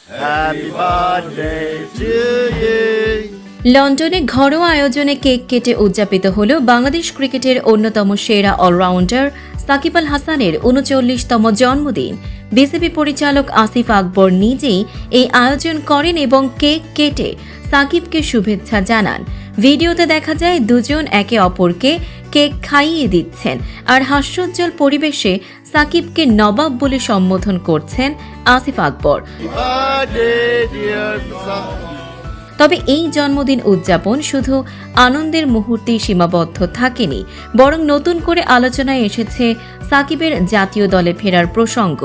Happy birthday to you. লন্ডনে ঘরোয়া আয়োজনে কেক কেটে উদযাপিত হল বাংলাদেশ ক্রিকেটের অন্যতম সেরা অলরাউন্ডার সাকিব আল হাসানের ৩৯তম জন্মদিন। বিসিবি পরিচালক আসিফ আকবর নিজেই এই আয়োজন করেন এবং কেক কেটে সাকিবকে শুভেচ্ছা জানান। ভিডিওতে দেখা যায় দুজন একে অপরকে কেক খাইয়ে দিচ্ছেন আর হাস্যোজ্জ্বল পরিবেশে সাকিবকে নবাব বলে সম্বোধন করছেন Asif Akbar. Happy birthday, dear son. তবে এই জন্মদিন উদযাপন শুধু আনন্দের মুহূর্তেই সীমাবদ্ধ থাকেনি, বরং নতুন করে আলোচনায় এসেছে সাকিবের জাতীয় দলে ফেরার প্রসঙ্গ।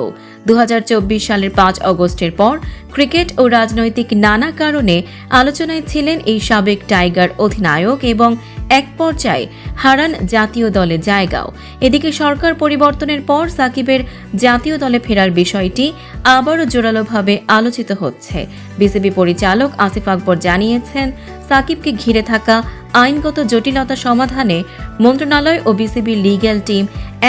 ২০২৪ সালের ৫ অগস্টের পর ক্রিকেট ও রাজনৈতিক নানা কারণে আলোচনায় ছিলেন এই সাবেক টাইগার অধিনায়ক এবং এক পর্যায়ে হারান জাতীয় দলে জায়গাও। এদিকে সরকার পরিবর্তনের পর সাকিবের জাতীয় দলে ফেরার বিষয়টি আবারও জোরালোভাবে আলোচিত হচ্ছে। বিসিবি পরিচালক আসিফ আকবর জানিয়েছেন, সাকিবকে ঘিরে থাকা আইনগত জটিলতা সমাধানে মন্ত্রণালয় ও বিসিবির লিগ্যাল টিম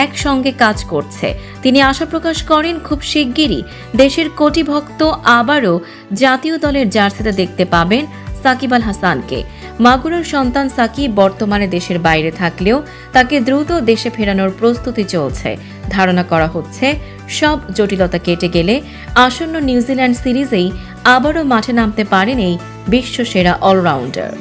একসঙ্গে কাজ করছে। তিনি আশা প্রকাশ করেন, খুব শিগগিরই দেশের কোটি ভক্ত আবারও জাতীয় দলের জার্সিতে দেখতে পাবেন সাকিব আল হাসানকে। মাগুরার সন্তান সাকিব বর্তমানে দেশের বাইরে থাকলেও তাকে দ্রুত দেশে ফেরানোর প্রস্তুতি চলছে। ধারণা করা হচ্ছে, সব জটিলতা কেটে গেলে আসন্ন নিউজিল্যান্ড সিরিজেই আবারও মাঠে নামতে পারেন এই বিশ্বসেরা অলরাউন্ডার।